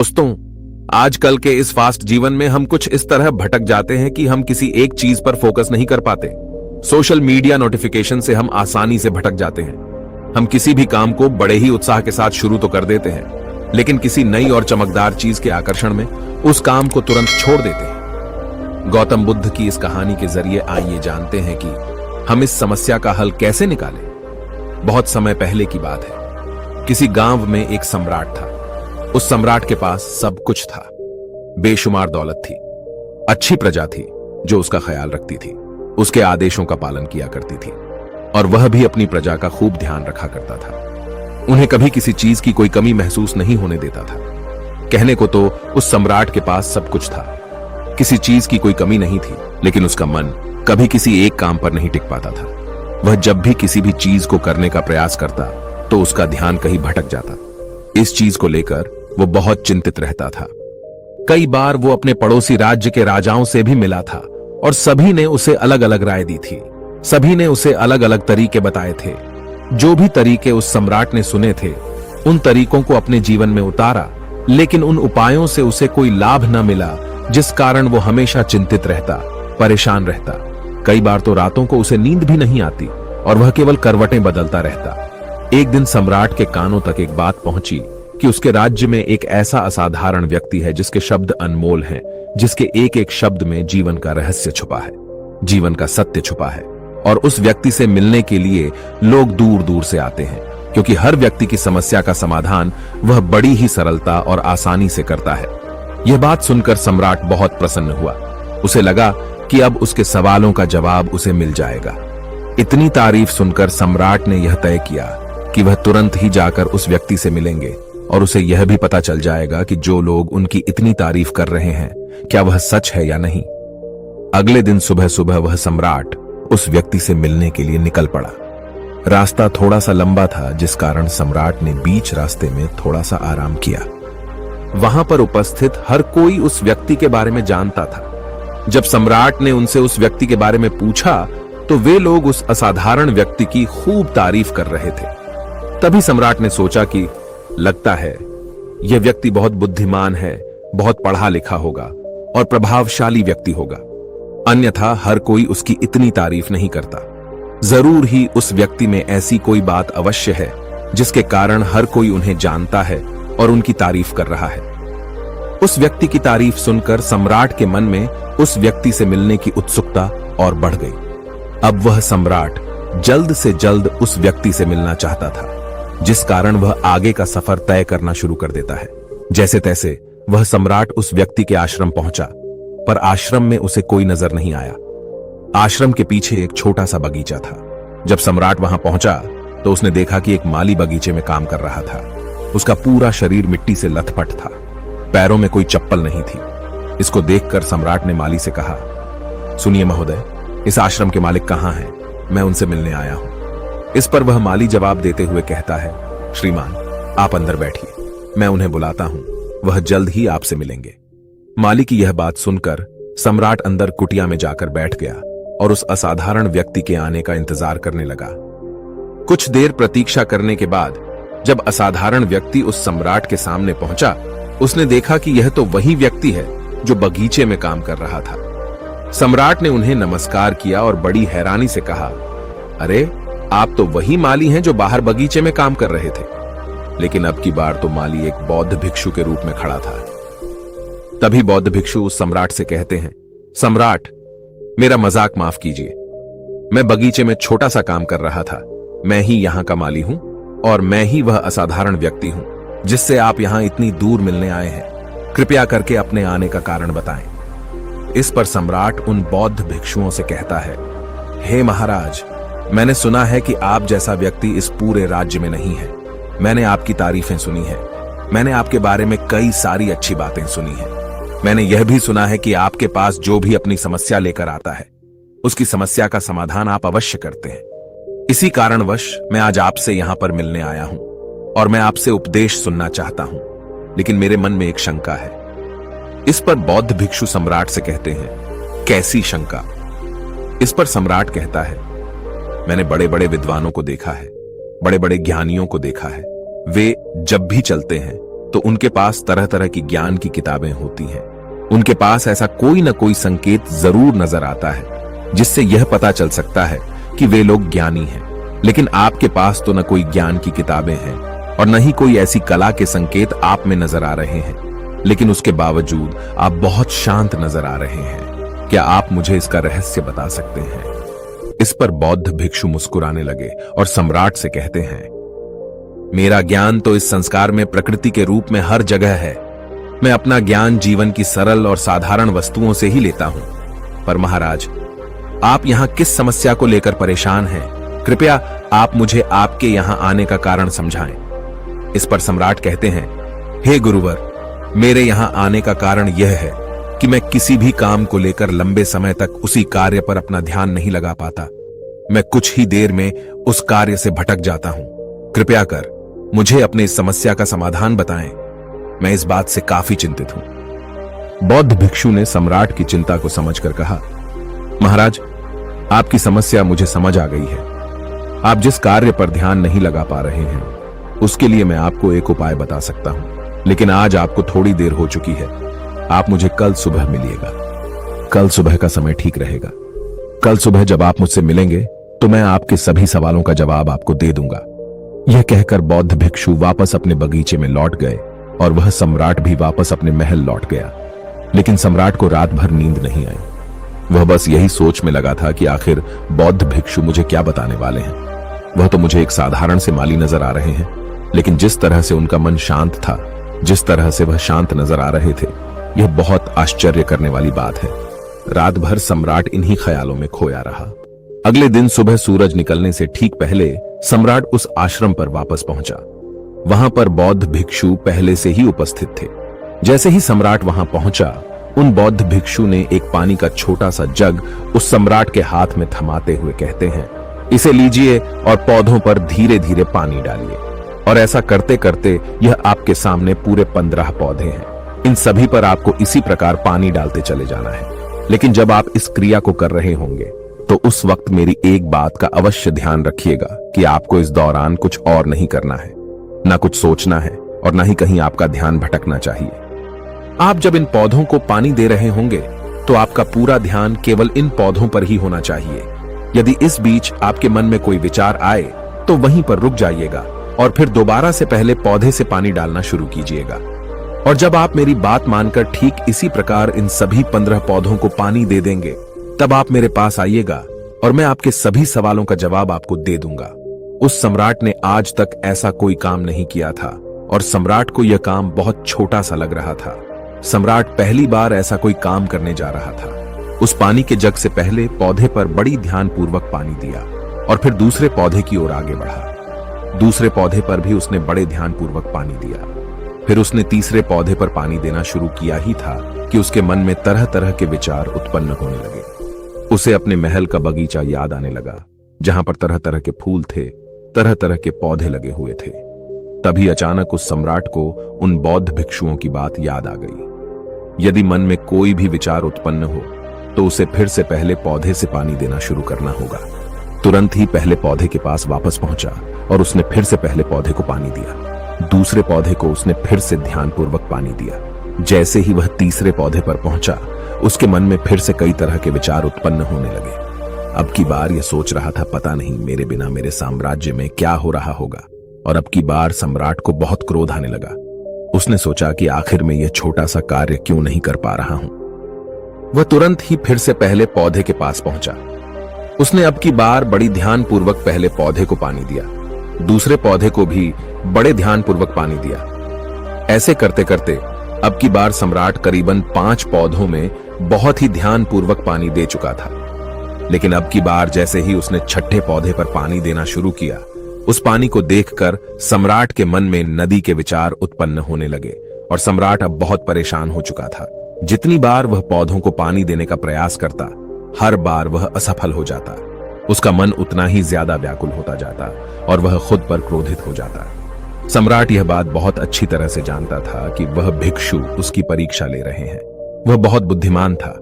दोस्तों, आजकल के इस फास्ट जीवन में हम कुछ इस तरह भटक जाते हैं कि हम किसी एक चीज पर फोकस नहीं कर पाते। सोशल मीडिया नोटिफिकेशन से हम आसानी से भटक जाते हैं। हम किसी भी काम को बड़े ही उत्साह के साथ शुरू तो कर देते हैं, लेकिन किसी नई और चमकदार चीज के आकर्षण में उस काम को तुरंत छोड़ देते हैं। गौतम बुद्ध की इस कहानी के जरिए आइए जानते हैं कि हम इस समस्या का हल कैसे निकालें। बहुत समय पहले की बात है। किसी गांव में एक सम्राट था। उस सम्राट के पास सब कुछ था। बेशुमार दौलत थी, अच्छी प्रजा थी जो उसका ख्याल रखती थी, उसके आदेशों का पालन किया करती थी, और वह भी अपनी प्रजा का खूब ध्यान रखा करता था। उन्हें कभी किसी चीज की कोई कमी महसूस नहीं होने देता था। कहने को तो उस सम्राट के पास सब कुछ था, किसी चीज की कोई कमी नहीं थी, लेकिन उसका मन कभी किसी एक काम पर नहीं टिक पाता था। वह जब भी किसी भी चीज को करने का प्रयास करता तो उसका ध्यान कहीं भटक जाता। इस चीज को लेकर वो बहुत चिंतित रहता था। कई बार वो अपने पड़ोसी राज्य के राजाओं से भी मिला था और सभी ने उसे अलग अलग राय दी थी। सभी ने उसे अलग अलग तरीके बताए थे। जो भी तरीके उस सम्राट ने सुने थे, उन तरीकों को अपने जीवन में उतारा, लेकिन उन उपायों से उसे कोई लाभ न मिला, जिस कारण वो हमेशा चिंतित रहता, परेशान रहता। कई बार तो रातों को उसे नींद भी नहीं आती और वह केवल करवटें बदलता रहता। एक दिन सम्राट के कानों तक एक बात पहुंची कि उसके राज्य में एक ऐसा असाधारण व्यक्ति है जिसके शब्द अनमोल हैं, जिसके एक एक शब्द में जीवन का रहस्य छुपा है, जीवन का सत्य छुपा है। और उस व्यक्ति से मिलने के लिए लोग दूर दूर से आते हैं, क्योंकि हर व्यक्ति की समस्या का समाधान वह बड़ी ही सरलता और आसानी से करता है। यह बात सुनकर सम्राट बहुत प्रसन्न हुआ। उसे लगा कि अब उसके सवालों का जवाब उसे मिल जाएगा। इतनी तारीफ सुनकर सम्राट ने यह तय किया कि वह तुरंत ही जाकर उस व्यक्ति से मिलेंगे और उसे यह भी पता चल जाएगा कि जो लोग उनकी इतनी तारीफ कर रहे हैं, क्या वह सच है या नहीं। अगले दिन सुबह सुबह वह सम्राट उस व्यक्ति से मिलने के लिए निकल पड़ा। रास्ता थोड़ा सा लंबा था, जिस कारण सम्राट ने बीच रास्ते में थोड़ा सा आराम किया। वहां पर उपस्थित हर कोई उस व्यक्ति के बारे में जानता था। जब सम्राट ने उनसे उस व्यक्ति के बारे में पूछा तो वे लोग उस असाधारण व्यक्ति की खूब तारीफ कर रहे थे। तभी सम्राट ने सोचा कि लगता है यह व्यक्ति बहुत बुद्धिमान है, बहुत पढ़ा लिखा होगा और प्रभावशाली व्यक्ति होगा, अन्यथा हर कोई उसकी इतनी तारीफ नहीं करता। जरूर ही उस व्यक्ति में ऐसी कोई बात अवश्य है जिसके कारण हर कोई उन्हें जानता है और उनकी तारीफ कर रहा है। उस व्यक्ति की तारीफ सुनकर सम्राट के मन में उस व्यक्ति से मिलने की उत्सुकता और बढ़ गई। अब वह सम्राट जल्द से जल्द उस व्यक्ति से मिलना चाहता था, जिस कारण वह आगे का सफर तय करना शुरू कर देता है। जैसे तैसे वह सम्राट उस व्यक्ति के आश्रम पहुंचा, पर आश्रम में उसे कोई नजर नहीं आया। आश्रम के पीछे एक छोटा सा बगीचा था। जब सम्राट वहां पहुंचा तो उसने देखा कि एक माली बगीचे में काम कर रहा था। उसका पूरा शरीर मिट्टी से लथपथ था, पैरों में कोई चप्पल नहीं थी। इसको देखकर सम्राट ने माली से कहा, सुनिए महोदय, इस आश्रम के मालिक कहां हैं? मैं उनसे मिलने आया हूं। इस पर वह माली जवाब देते हुए कहता है, श्रीमान, आप अंदर बैठिए, मैं उन्हें बुलाता हूं, वह जल्द ही आपसे मिलेंगे। माली की यह बात सुनकर सम्राट अंदर कुटिया में जाकर बैठ गया और उस असाधारण व्यक्ति के आने का इंतजार करने लगा। कुछ देर प्रतीक्षा करने के बाद जब असाधारण व्यक्ति उस सम्राट के सामने पहुंचा, उसने देखा कि यह तो वही व्यक्ति है जो बगीचे में काम कर रहा था। सम्राट ने उन्हें नमस्कार किया और बड़ी हैरानी से कहा, अरे, आप तो वही माली हैं जो बाहर बगीचे में काम कर रहे थे। लेकिन अब की बार तो माली एक बौद्ध भिक्षु के रूप में खड़ा था। तभी बौद्ध भिक्षु उस सम्राट से कहते हैं, सम्राट, मेरा मजाक माफ कीजिए। मैं बगीचे में छोटा सा काम कर रहा था। मैं ही यहां का माली हूं और मैं ही वह असाधारण व्यक्ति हूं जिससे आप यहां इतनी दूर मिलने आए हैं। कृपया करके अपने आने का कारण बताएं। इस पर सम्राट उन बौद्ध भिक्षुओं से कहता है, हे महाराज, मैंने सुना है कि आप जैसा व्यक्ति इस पूरे राज्य में नहीं है। मैंने आपकी तारीफें सुनी है। मैंने आपके बारे में कई सारी अच्छी बातें सुनी हैं। मैंने यह भी सुना है कि आपके पास जो भी अपनी समस्या लेकर आता है, उसकी समस्या का समाधान आप अवश्य करते हैं। इसी कारणवश मैं आज आपसे यहां पर मिलने आया हूं और मैं आपसे उपदेश सुनना चाहता हूं, लेकिन मेरे मन में एक शंका है। इस पर बौद्ध भिक्षु सम्राट से कहते हैं, कैसी शंका? इस पर सम्राट कहता है, मैंने बड़े बड़े विद्वानों को देखा है, बड़े बड़े ज्ञानियों को देखा है। वे जब भी चलते हैं तो उनके पास तरह तरह की ज्ञान की किताबें होती हैं। उनके पास ऐसा कोई न कोई संकेत जरूर नजर आता है जिससे यह पता चल सकता है कि वे लोग ज्ञानी हैं। लेकिन आपके पास तो न कोई ज्ञान की किताबें हैं और न ही कोई ऐसी कला के संकेत आप में नजर आ रहे हैं, लेकिन उसके बावजूद आप बहुत शांत नजर आ रहे हैं। क्या आप मुझे इसका रहस्य बता सकते हैं? इस पर बौद्ध भिक्षु मुस्कुराने लगे और सम्राट से कहते हैं, मेरा ज्ञान तो इस संस्कार में प्रकृति के रूप में हर जगह है। मैं अपना ज्ञान जीवन की सरल और साधारण वस्तुओं से ही लेता हूं। पर महाराज, आप यहां किस समस्या को लेकर परेशान हैं? कृपया आप मुझे आपके यहां आने का कारण समझाएं। इस पर सम्राट कहते हैं, हे गुरुवर, मेरे यहां आने का कारण यह है कि मैं किसी भी काम को लेकर लंबे समय तक उसी कार्य पर अपना ध्यान नहीं लगा पाता। मैं कुछ ही देर में उस कार्य से भटक जाता हूं। कृपया कर मुझे अपनी इस समस्या का समाधान बताएं। मैं इस बात से काफी चिंतित हूं। बौद्ध भिक्षु ने सम्राट की चिंता को समझकर कहा, महाराज, आपकी समस्या मुझे समझ आ गई है। आप जिस कार्य पर ध्यान नहीं लगा पा रहे हैं उसके लिए मैं आपको एक उपाय बता सकता हूं, लेकिन आज आपको थोड़ी देर हो चुकी है। आप मुझे कल सुबह मिलिएगा। कल सुबह का समय ठीक रहेगा। कल सुबह जब आप मुझसे मिलेंगे तो मैं आपके सभी सवालों का जवाब आपको दे दूंगा। यह कहकर बौद्ध भिक्षु वापस अपने बगीचे में लौट गए और वह सम्राट भी वापस अपने महल लौट गया। लेकिन सम्राट को रात भर नींद नहीं आई। वह बस यही सोच में लगा था कि आखिर बौद्ध भिक्षु मुझे क्या बताने वाले हैं। वह तो मुझे एक साधारण से माली नजर आ रहे हैं, लेकिन जिस तरह से उनका मन शांत था, जिस तरह से वह शांत नजर आ रहे थे, यह बहुत आश्चर्य करने वाली बात है। रात भर सम्राट इन्हीं ख्यालों में खोया रहा। अगले दिन सुबह सूरज निकलने से ठीक पहले सम्राट उस आश्रम पर वापस पहुंचा। वहां पर बौद्ध भिक्षु पहले से ही उपस्थित थे। जैसे ही सम्राट वहां पहुंचा, उन बौद्ध भिक्षु ने एक पानी का छोटा सा जग उस सम्राट के हाथ में थमाते हुए कहते हैं, इसे लीजिए और पौधों पर धीरे धीरे पानी डालिए। और ऐसा करते करते यह आपके सामने पूरे 15 पौधे हैं। इन सभी पर आपको इसी प्रकार पानी डालते चले जाना है। लेकिन जब आप इस क्रिया को कर रहे होंगे तो उस वक्त मेरी एक बात का अवश्य ध्यान रखिएगा कि आपको इस दौरान कुछ और नहीं करना है, ना कुछ सोचना है और ना ही कहीं आपका ध्यान भटकना चाहिए। आप जब इन पौधों को पानी दे रहे होंगे तो आपका पूरा ध्यान केवल इन पौधों पर ही होना चाहिए। यदि इस बीच आपके मन में कोई विचार आए तो वहीं पर रुक जाइएगा और फिर दोबारा से पहले पौधे से पानी डालना शुरू कीजिएगा। और जब आप मेरी बात मानकर ठीक इसी प्रकार इन सभी 15 पौधों को पानी दे देंगे, तब आप मेरे पास आइएगा और मैं आपके सभी सवालों का जवाब आपको दे दूंगा। उस सम्राट ने आज तक ऐसा कोई काम नहीं किया था और सम्राट को यह काम बहुत छोटा सा लग रहा था। सम्राट पहली बार ऐसा कोई काम करने जा रहा था। उस पानी के जग से पहले पौधे पर बड़ी ध्यानपूर्वक पानी दिया और फिर दूसरे पौधे की ओर आगे बढ़ा। दूसरे पौधे पर भी उसने बड़े ध्यानपूर्वक पानी दिया। फिर उसने तीसरे पौधे पर पानी देना शुरू किया ही था कि उसके मन में तरह तरह के विचार उत्पन्न होने लगे। उसे अपने महल का बगीचा याद आने लगा, जहां पर तरह तरह के फूल थे, तरह तरह के पौधे लगे हुए थे। तभी अचानक उस सम्राट को उन बौद्ध भिक्षुओं की बात याद आ गई। यदि मन में कोई भी विचार उत्पन्न हो तो उसे फिर से पहले पौधे से पानी देना शुरू करना होगा। तुरंत ही पहले पौधे के पास वापस पहुंचा और उसने फिर से पहले पौधे को पानी दिया। दूसरे पौधे को उसने फिर से ध्यानपूर्वक पानी दिया। जैसे ही वह तीसरे पौधे पर पहुंचा, उसके मन में फिर से कई तरह के विचार उत्पन्न होने लगे। अब की बार यह सोच रहा था, पता नहीं मेरे बिना मेरे साम्राज्य में क्या हो रहा होगा। और अब की बार सम्राट को बहुत क्रोध आने लगा। उसने सोचा कि आखिर में यह छोटा सा कार्य क्यों नहीं कर पा रहा हूं। वह तुरंत ही फिर से पहले पौधे के पास पहुंचा। उसने अब की बार बड़ी ध्यानपूर्वक पहले पौधे को पानी दिया, दूसरे पौधे को भी बड़े ध्यानपूर्वक पानी दिया। ऐसे करते करते अब की बार सम्राट करीबन 5 पौधों में बहुत ही ध्यानपूर्वक पानी दे चुका था। लेकिन अब की बार जैसे ही उसने छठे पौधे पर पानी देना शुरू किया, उस पानी को देखकर सम्राट के मन में नदी के विचार उत्पन्न होने लगे और सम्राट अब बहुत परेशान हो चुका था। जितनी बार वह पौधों को पानी देने का प्रयास करता, हर बार वह असफल हो जाता। उसका मन उतना ही ज्यादा व्याकुल होता जाता और वह खुद पर क्रोधित हो जाता। सम्राट यह बात बहुत अच्छी तरह से जानता था कि वह भिक्षु उसकी परीक्षा ले रहे हैं। वह बहुत बुद्धिमान था,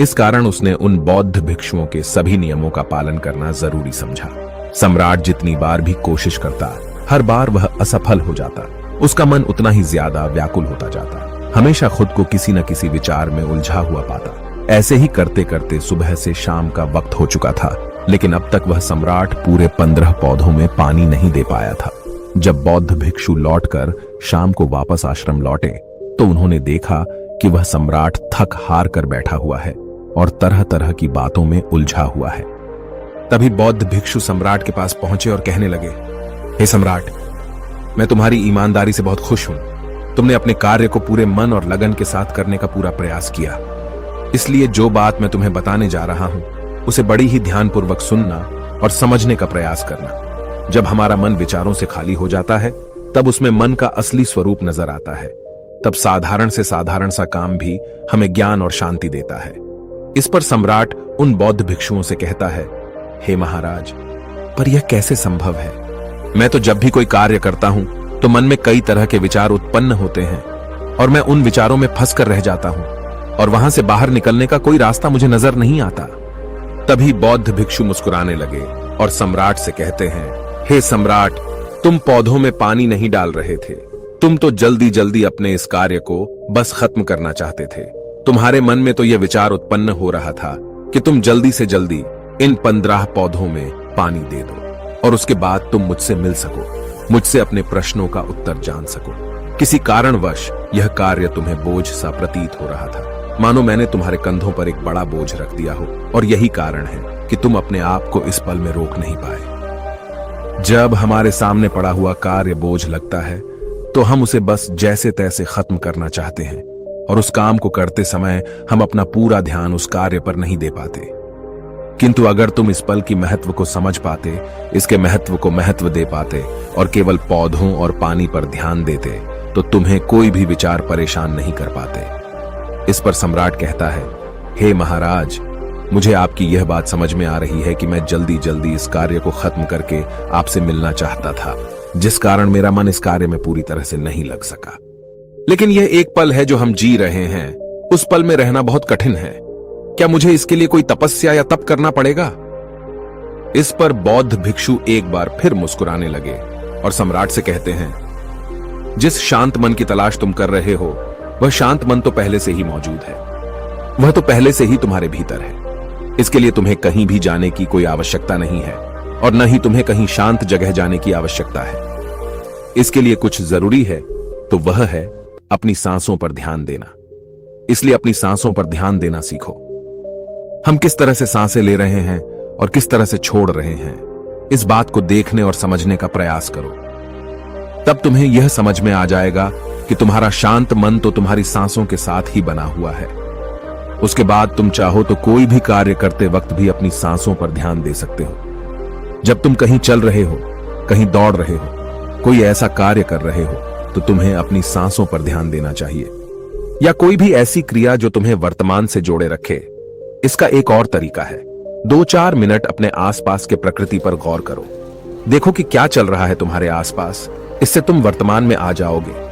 इस कारण उसने उन बौद्ध भिक्षुओं के सभी नियमों का पालन करना जरूरी समझा। सम्राट जितनी बार भी कोशिश करता, हर बार वह असफल हो जाता। उसका मन उतना ही ज्यादा व्याकुल होता जाता, हमेशा खुद को किसी न किसी विचार में उलझा हुआ पाता। ऐसे ही करते करते सुबह से शाम का वक्त हो चुका था, लेकिन अब तक वह सम्राट पूरे 15 पौधों में पानी नहीं दे पाया था। जब बौद्ध भिक्षु लौटकर शाम को वापस आश्रम लौटे तो उन्होंने देखा कि वह सम्राट थक हार कर बैठा हुआ है और तरह तरह की बातों में उलझा हुआ है। तभी बौद्ध भिक्षु सम्राट के पास पहुंचे और कहने लगे, हे सम्राट, मैं तुम्हारी ईमानदारी से बहुत खुश हूं। तुमने अपने कार्य को पूरे मन और लगन के साथ करने का पूरा प्रयास किया, इसलिए जो बात मैं तुम्हें बताने जा रहा हूं उसे बड़ी ही ध्यानपूर्वक सुनना और समझने का प्रयास करना। जब हमारा मन विचारों से खाली हो जाता है तब उसमें मन का असली स्वरूप नजर आता है। तब साधारण से साधारण सा काम भी हमें ज्ञान और शांति देता है। इस पर सम्राट उन बौद्ध भिक्षुओं से कहता है, हे महाराज, पर यह कैसे संभव है? मैं तो जब भी कोई कार्य करता हूं तो मन में कई तरह के विचार उत्पन्न होते हैं और मैं उन विचारों में फंस कर रह जाता हूं और वहां से बाहर निकलने का कोई रास्ता मुझे नजर नहीं आता। तभी बौद्ध भिक्षु मुस्कुराने लगे और सम्राट से कहते हैं, हे सम्राट, तुम पौधों में पानी नहीं डाल रहे थे, तुम तो जल्दी जल्दी अपने इस कार्य को बस खत्म करना चाहते थे। तुम्हारे मन में तो यह विचार उत्पन्न हो रहा था कि तुम जल्दी से जल्दी इन 15 पौधों में पानी दे दो और उसके बाद तुम मुझसे मिल सको, मुझसे अपने प्रश्नों का उत्तर जान सको। किसी कारणवश यह कार्य तुम्हें बोझ सा प्रतीत हो रहा था, मानो मैंने तुम्हारे कंधों पर एक बड़ा बोझ रख दिया हो, और यही कारण है कि तुम अपने आप को इस पल में रोक नहीं पाए। जब हमारे सामने पड़ा हुआ कार्य बोझ लगता है तो हम उसे बस जैसे तैसे खत्म करना चाहते हैं और उस काम को करते समय हम अपना पूरा ध्यान उस कार्य पर नहीं दे पाते। किंतु अगर तुम इस पल की महत्व को समझ पाते, इसके महत्व को महत्व दे पाते और केवल पौधों और पानी पर ध्यान देते, तो तुम्हें कोई भी विचार परेशान नहीं कर पाते। इस पर सम्राट कहता है, हे महाराज, मुझे आपकी यह बात समझ में आ रही है कि मैं जल्दी जल्दी इस कार्य को खत्म करके आपसे मिलना चाहता था, जिस कारण मेरा मन इस कार्य में पूरी तरह से नहीं लग सका। लेकिन यह एक पल है जो हम जी रहे हैं, उस पल में रहना बहुत कठिन है। क्या मुझे इसके लिए कोई तपस्या या तप करना पड़ेगा? इस पर बौद्ध भिक्षु एक बार फिर मुस्कुराने लगे और सम्राट से कहते हैं, जिस शांत मन की तलाश तुम कर रहे हो वह शांत मन तो पहले से ही मौजूद है, वह तो पहले से ही तुम्हारे भीतर है। इसके लिए तुम्हें कहीं भी जाने की कोई आवश्यकता नहीं है और न ही तुम्हें कहीं शांत जगह जाने की आवश्यकता है। इसके लिए कुछ जरूरी है तो वह है अपनी सांसों पर ध्यान देना। इसलिए अपनी सांसों पर ध्यान देना सीखो। हम किस तरह से सांसें ले रहे हैं और किस तरह से छोड़ रहे हैं, इस बात को देखने और समझने का प्रयास करो। तब तुम्हें यह समझ में आ जाएगा कि तुम्हारा शांत मन तो तुम्हारी सांसों के साथ ही बना हुआ है। उसके बाद तुम चाहो तो कोई भी कार्य करते वक्त भी अपनी सांसों पर ध्यान दे सकते हो। जब तुम कहीं चल रहे हो, कहीं दौड़ रहे हो, कोई ऐसा कार्य कर रहे हो, तो तुम्हें अपनी सांसों पर ध्यान देना चाहिए। या कोई भी ऐसी क्रिया जो तुम्हें वर्तमान से जोड़े रखे। इसका एक और तरीका है, 2-4 मिनट अपने आसपास के प्रकृति पर गौर करो। देखो कि क्या चल रहा है तुम्हारे आसपास। इससे तुम वर्तमान में आ जाओगे।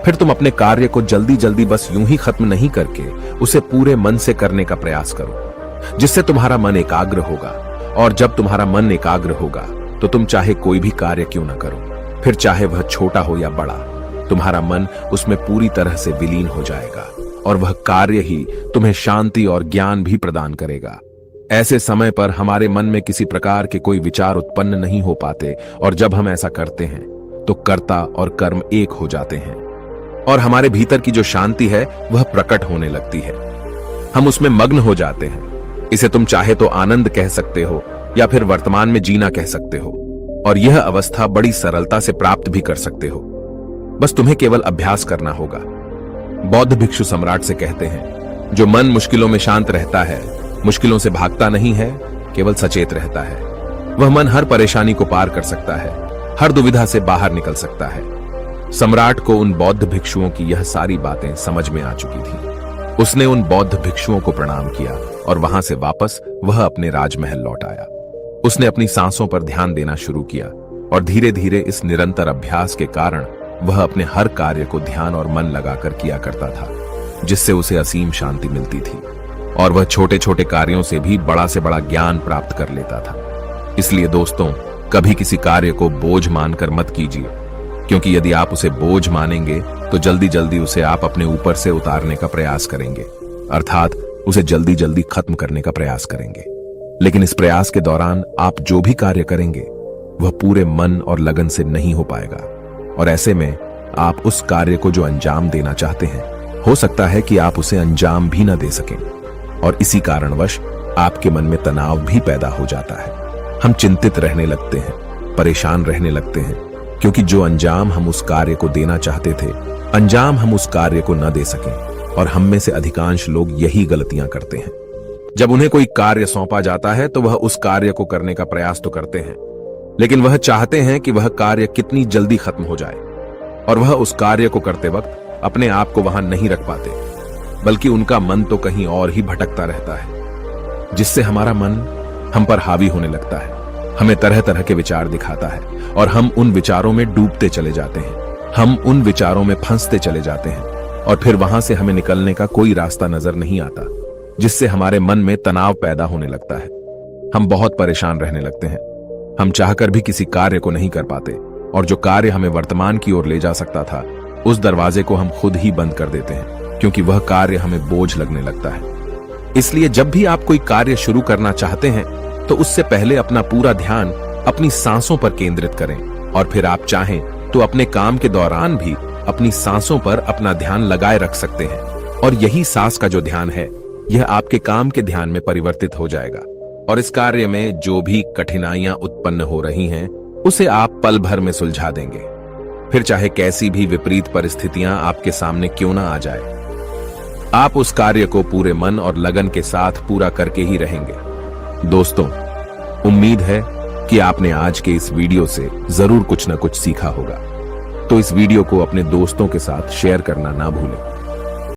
फिर तुम अपने कार्य को जल्दी जल्दी बस यूं ही खत्म नहीं करके उसे पूरे मन से करने का प्रयास करो, जिससे तुम्हारा मन एकाग्र होगा। और जब तुम्हारा मन एकाग्र होगा तो तुम चाहे कोई भी कार्य क्यों ना करो, फिर चाहे वह छोटा हो या बड़ा, तुम्हारा मन उसमें पूरी तरह से विलीन हो जाएगा और वह कार्य ही तुम्हें शांति और ज्ञान भी प्रदान करेगा। ऐसे समय पर हमारे मन में किसी प्रकार के कोई विचार उत्पन्न नहीं हो पाते और जब हम ऐसा करते हैं तो कर्ता और कर्म एक हो जाते हैं और हमारे भीतर की जो शांति है वह प्रकट होने लगती है। हम उसमें मग्न हो जाते हैं। इसे तुम चाहे तो आनंद कह सकते हो या फिर वर्तमान में जीना कह सकते हो और यह अवस्था बड़ी सरलता से प्राप्त भी कर सकते हो। बस तुम्हें केवल अभ्यास करना होगा। बौद्ध भिक्षु सम्राट से कहते हैं, जो मन मुश्किलों में शांत रहता है, मुश्किलों से भागता नहीं है, केवल सचेत रहता है, वह मन हर परेशानी को पार कर सकता है, हर दुविधा से बाहर निकल सकता है। सम्राट को उन बौद्ध भिक्षुओं की यह सारी बातें समझ में आ चुकी थी। उसने उन बौद्ध भिक्षुओं को प्रणाम किया और वहां से वापस वह अपने राजमहल लौट आया। उसने अपनी सांसों पर ध्यान देना शुरू किया और धीरे धीरे इस निरंतर अभ्यास के कारण वह अपने हर कार्य को ध्यान और मन लगाकर किया करता था, जिससे उसे असीम शांति मिलती थी और वह छोटे छोटे कार्यों से भी बड़ा से बड़ा ज्ञान प्राप्त कर लेता था। इसलिए दोस्तों, कभी किसी कार्य को बोझ मानकर मत कीजिए। क्योंकि यदि आप उसे बोझ मानेंगे तो जल्दी जल्दी उसे आप अपने ऊपर से उतारने का प्रयास करेंगे, अर्थात उसे जल्दी जल्दी खत्म करने का प्रयास करेंगे। लेकिन इस प्रयास के दौरान आप जो भी कार्य करेंगे वह पूरे मन और लगन से नहीं हो पाएगा, और ऐसे में आप उस कार्य को जो अंजाम देना चाहते हैं, हो सकता है कि आप उसे अंजाम भी न दे सकें, और इसी कारणवश आपके मन में तनाव भी पैदा हो जाता है। हम चिंतित रहने लगते हैं, परेशान रहने लगते हैं, क्योंकि जो अंजाम हम उस कार्य को देना चाहते थे, अंजाम हम उस कार्य को न दे सकें। और हम में से अधिकांश लोग यही गलतियां करते हैं। जब उन्हें कोई कार्य सौंपा जाता है तो वह उस कार्य को करने का प्रयास तो करते हैं, लेकिन वह चाहते हैं कि वह कार्य कितनी जल्दी खत्म हो जाए, और वह उस कार्य को करते वक्त अपने आप को वहां नहीं रख पाते, बल्कि उनका मन तो कहीं और ही भटकता रहता है, जिससे हमारा मन हम पर हावी होने लगता है, हमें तरह तरह के विचार दिखाता है, और हम उन विचारों में डूबते चले जाते हैं, हम उन विचारों में फंसते चले जाते हैं, और फिर वहां से हमें निकलने का कोई रास्ता नजर नहीं आता, जिससे हमारे मन में तनाव पैदा होने लगता है। हम बहुत परेशान रहने लगते हैं, हम चाहकर भी किसी कार्य को नहीं कर पाते, और जो कार्य हमें वर्तमान की ओर ले जा सकता था, उस दरवाजे को हम खुद ही बंद कर देते हैं, क्योंकि वह कार्य हमें बोझ लगने लगता है। इसलिए जब भी आप कोई कार्य शुरू करना चाहते हैं तो उससे पहले अपना पूरा ध्यान अपनी सांसों पर केंद्रित करें, और फिर आप चाहें तो अपने काम के दौरान भी अपनी सांसों पर अपना ध्यान लगाए रख सकते हैं, और यही सांस का जो ध्यान है, यह आपके काम के ध्यान में परिवर्तित हो जाएगा, और इस कार्य में जो भी कठिनाइयां उत्पन्न हो रही हैं, उसे आप पल भर में सुलझा देंगे, फिर चाहे कैसी भी विपरीत परिस्थितियां आपके सामने क्यों ना आ जाए। आप उस कार्य को पूरे मन और लगन के साथ पूरा करके ही रहेंगे। दोस्तों, उम्मीद है कि आपने आज के इस वीडियो से जरूर कुछ न कुछ सीखा होगा, तो इस वीडियो को अपने दोस्तों के साथ शेयर करना ना भूलें।